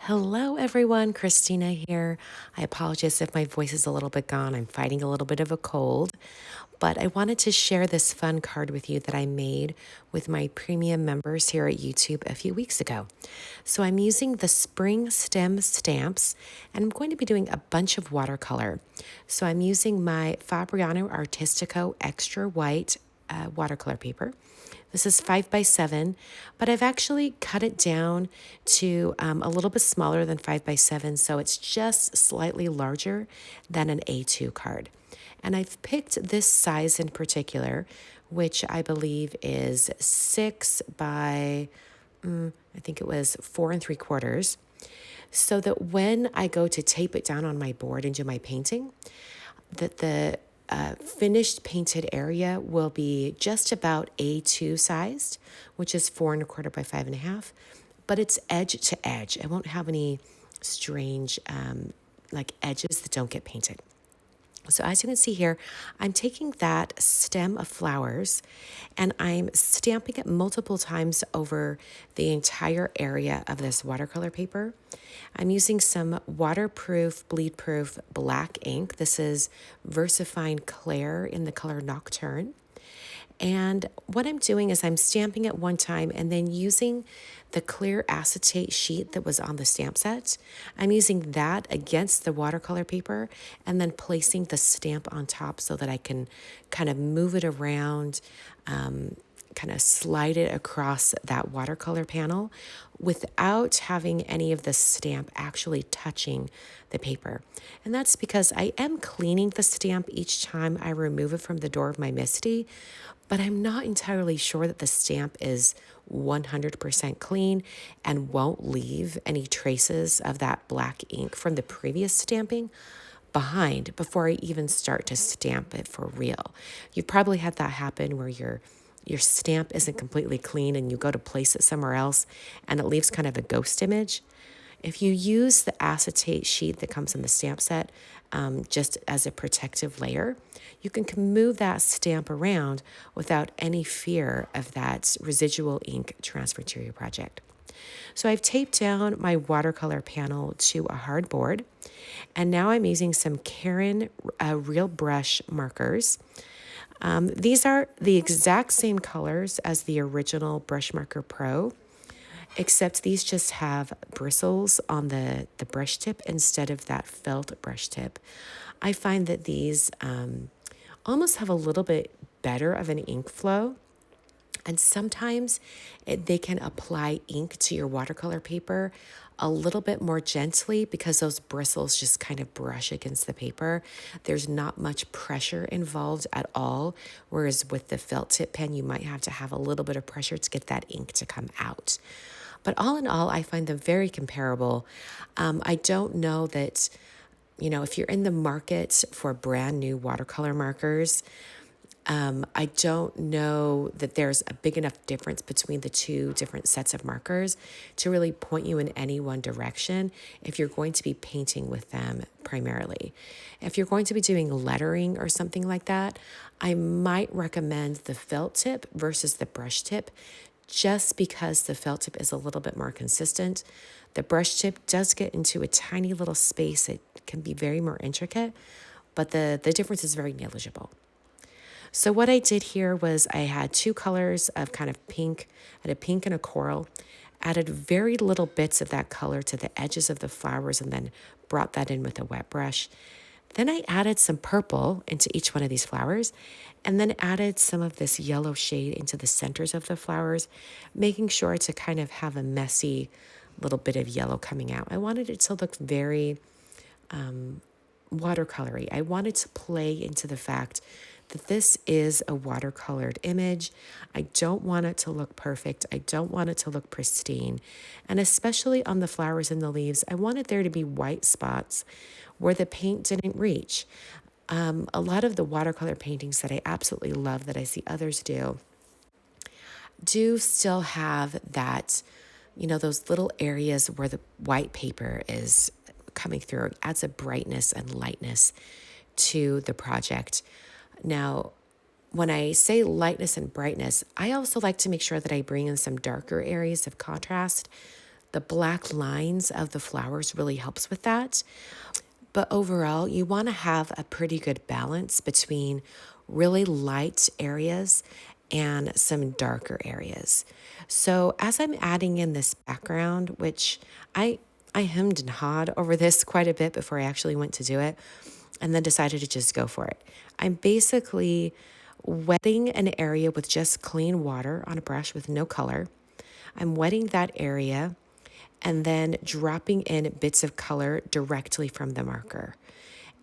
Hello, everyone. Christina here. I apologize if my voice is a little bit gone. I'm fighting a little bit of a cold, but I wanted to share this fun card with you that I made with my premium members here at YouTube a few weeks ago. So I'm using the Spring Stem stamps, and I'm going to be doing a bunch of watercolor. So I'm using my Fabriano Artistico Extra White watercolor paper. This is 5x7, but I've actually cut it down to a little bit smaller than 5x7, so it's just slightly larger than an A2 card. And I've picked this size in particular, which I believe is 6 by, I think it was 4 3/4, so that when I go to tape it down on my board and do my painting, that the finished painted area will be just about A2 sized, which is 4 1/4 by 5 1/2, but it's edge to edge. It won't have any strange like edges that don't get painted. So as you can see here, I'm taking that stem of flowers and I'm stamping it multiple times over the entire area of this watercolor paper. I'm using some waterproof, bleed-proof black ink. This is Versafine Clair in the color Nocturne. And what I'm doing is I'm stamping it one time and then using the clear acetate sheet that was on the stamp set. I'm using that against the watercolor paper and then placing the stamp on top so that I can kind of move it around, kind of slide it across that watercolor panel without having any of the stamp actually touching the paper. And that's because I am cleaning the stamp each time I remove it from the door of my MISTI, but I'm not entirely sure that the stamp is 100% clean and won't leave any traces of that black ink from the previous stamping behind before I even start to stamp it for real. You've probably had that happen where your stamp isn't completely clean and you go to place it somewhere else and it leaves kind of a ghost image. If you use the acetate sheet that comes in the stamp set just as a protective layer, you can move that stamp around without any fear of that residual ink transfer to your project. So I've taped down my watercolor panel to a hardboard, and now I'm using some Karin Realbrush markers. These are the exact same colors as the original Brush Marker Pro, except these just have bristles on the brush tip instead of that felt brush tip. I find that these almost have a little bit better of an ink flow, and sometimes they can apply ink to your watercolor paper a little bit more gently because those bristles just kind of brush against the paper. There's not much pressure involved at all, whereas with the felt tip pen, you might have to have a little bit of pressure to get that ink to come out. But all in all, I find them very comparable. I don't know that, if you're in the market for brand new watercolor markers, I don't know that there's a big enough difference between the two different sets of markers to really point you in any one direction if you're going to be painting with them primarily. If you're going to be doing lettering or something like that, I might recommend the felt tip versus the brush tip, just because the felt tip is a little bit more consistent. The brush tip does get into a tiny little space. It can be very more intricate, but the difference is very negligible. So what I did here was I had two colors of kind of pink. I had a pink and a coral, added very little bits of that color to the edges of the flowers and then brought that in with a wet brush. Then I added some purple into each one of these flowers and then added some of this yellow shade into the centers of the flowers, making sure to kind of have a messy little bit of yellow coming out. I wanted it to look very watercolory. I wanted to play into the fact that this is a watercolored image. I don't want it to look perfect. I don't want it to look pristine. And especially on the flowers and the leaves, I wanted there to be white spots where the paint didn't reach. A lot of the watercolor paintings that I absolutely love, that I see others do still have that, those little areas where the white paper is coming through. It adds a brightness and lightness to the project. Now, when I say lightness and brightness, I also like to make sure that I bring in some darker areas of contrast, The black lines of the flowers really helps with that. But overall, you want to have a pretty good balance between really light areas and some darker areas. So as I'm adding in this background, which I hemmed and hawed over this quite a bit before I actually went to do it, and then decided to just go for it. I'm basically wetting an area with just clean water on a brush with no color. I'm wetting that area and then dropping in bits of color directly from the marker.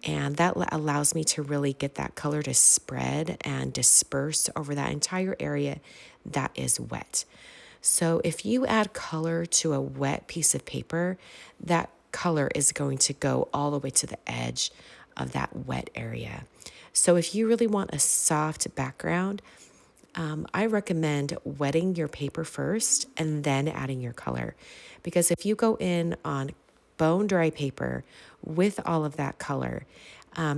And that allows me to really get that color to spread and disperse over that entire area that is wet. So if you add color to a wet piece of paper, that color is going to go all the way to the edge of that wet area. So if you really want a soft background, I recommend wetting your paper first and then adding your color. Because if you go in on bone dry paper with all of that color,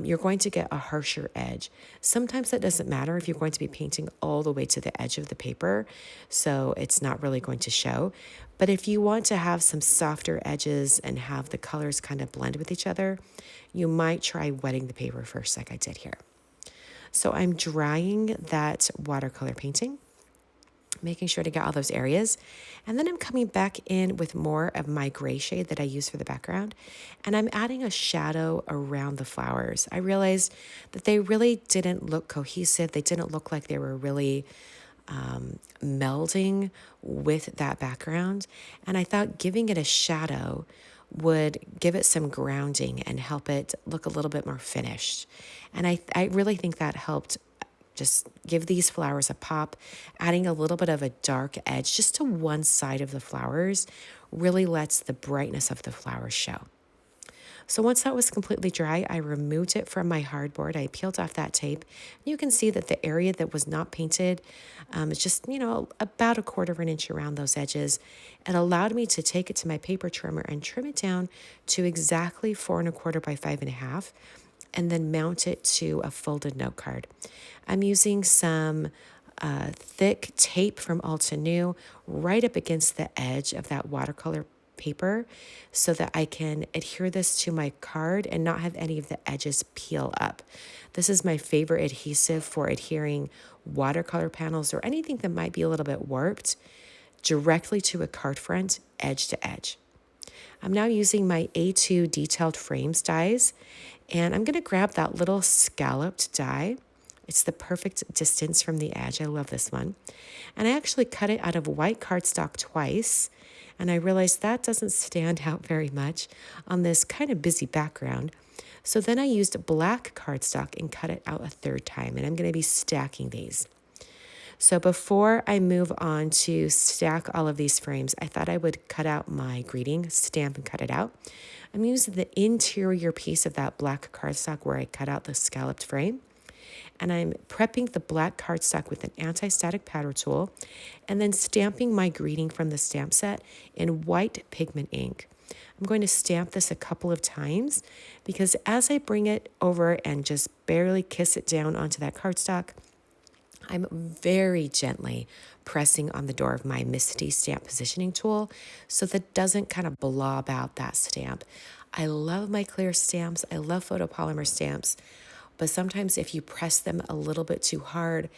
you're going to get a harsher edge. Sometimes that doesn't matter if you're going to be painting all the way to the edge of the paper, so it's not really going to show. But if you want to have some softer edges and have the colors kind of blend with each other, you might try wetting the paper first like I did here. So I'm drying that watercolor painting, making sure to get all those areas. And then I'm coming back in with more of my gray shade that I use for the background. And I'm adding a shadow around the flowers. I realized that they really didn't look cohesive. They didn't look like they were really melding with that background. And I thought giving it a shadow would give it some grounding and help it look a little bit more finished. And I really think that helped just give these flowers a pop. Adding a little bit of a dark edge just to one side of the flowers really lets the brightness of the flowers show. So once that was completely dry, I removed it from my hardboard. I peeled off that tape. You can see that the area that was not painted is just, about 1/4 inch around those edges. It allowed me to take it to my paper trimmer and trim it down to exactly 4 1/4 by 5 1/2, and then mount it to a folded note card. I'm using some thick tape from Altenew right up against the edge of that watercolor paper so that I can adhere this to my card and not have any of the edges peel up. This is my favorite adhesive for adhering watercolor panels or anything that might be a little bit warped directly to a card front, edge to edge. I'm now using my A2 detailed frames dies, and I'm going to grab that little scalloped die. It's the perfect distance from the edge. I love this one. And I actually cut it out of white cardstock twice, and I realized that doesn't stand out very much on this kind of busy background. So then I used black cardstock and cut it out a 3rd time, and I'm going to be stacking these. So before I move on to stack all of these frames, I thought I would cut out my greeting, stamp and cut it out. I'm using the interior piece of that black cardstock where I cut out the scalloped frame. And I'm prepping the black cardstock with an anti-static powder tool and then stamping my greeting from the stamp set in white pigment ink. I'm going to stamp this a couple of times because as I bring it over and just barely kiss it down onto that cardstock, I'm very gently pressing on the door of my MISTI stamp positioning tool so that it doesn't kind of blob out that stamp. I love my Clair stamps. I love photopolymer stamps. But sometimes if you press them a little bit too hard,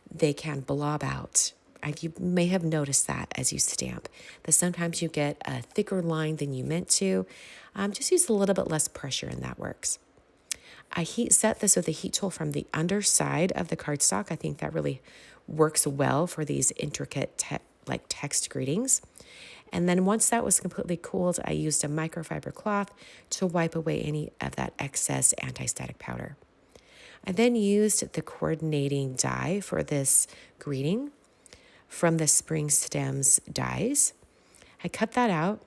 they can blob out. You may have noticed that as you stamp, that sometimes you get a thicker line than you meant to. Just use a little bit less pressure and that works. I heat set this with a heat tool from the underside of the cardstock. I think that really works well for these intricate text greetings. And then once that was completely cooled, I used a microfiber cloth to wipe away any of that excess anti-static powder. I then used the coordinating die for this greeting from the Spring Stems dies. I cut that out,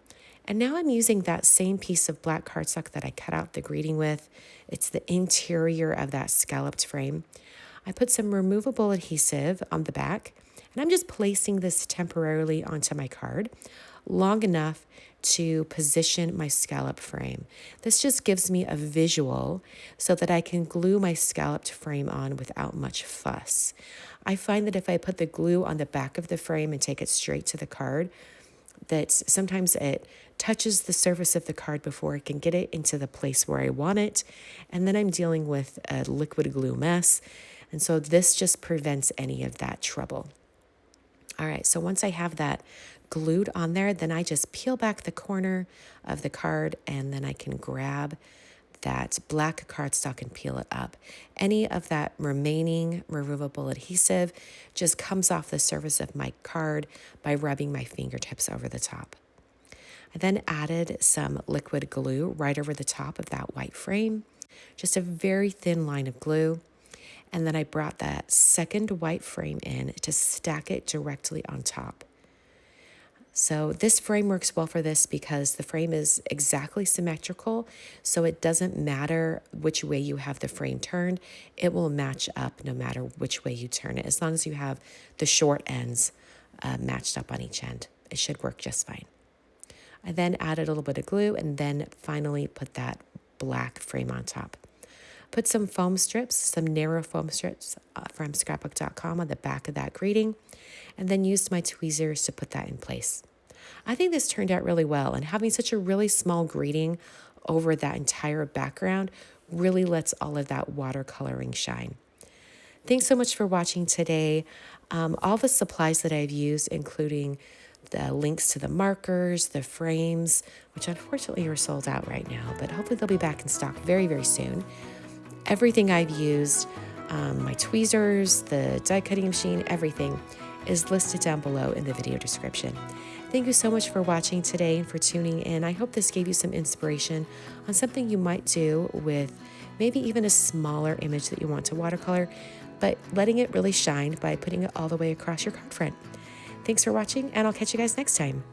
and now I'm using that same piece of black cardstock that I cut out the greeting with. It's the interior of that scalloped frame. I put some removable adhesive on the back, and I'm just placing this temporarily onto my card long enough to position my scallop frame. This just gives me a visual so that I can glue my scalloped frame on without much fuss. I find that if I put the glue on the back of the frame and take it straight to the card, that sometimes it touches the surface of the card before it can get it into the place where I want it. And then I'm dealing with a liquid glue mess. And so this just prevents any of that trouble. All right, so once I have that glued on there, then I just peel back the corner of the card and then I can grab that black cardstock and peel it up. Any of that remaining removable adhesive just comes off the surface of my card by rubbing my fingertips over the top. I then added some liquid glue right over the top of that white frame, just a very thin line of glue. And then I brought that second white frame in to stack it directly on top. So this frame works well for this because the frame is exactly symmetrical, so it doesn't matter which way you have the frame turned. It will match up no matter which way you turn it, as long as you have the short ends matched up on each end. It should work just fine. I then added a little bit of glue and then finally put that black frame on top. Put some foam strips, some narrow foam strips from scrapbook.com on the back of that greeting, and then used my tweezers to put that in place. I think this turned out really well, and having such a really small greeting over that entire background really lets all of that watercoloring shine. Thanks so much for watching today. All the supplies that I've used, including the links to the markers, the frames, which unfortunately are sold out right now, but hopefully they'll be back in stock very, very soon. Everything I've used, my tweezers, the die cutting machine, everything is listed down below in the video description. Thank you so much for watching today and for tuning in. I hope this gave you some inspiration on something you might do with maybe even a smaller image that you want to watercolor, but letting it really shine by putting it all the way across your card front. Thanks for watching, and I'll catch you guys next time.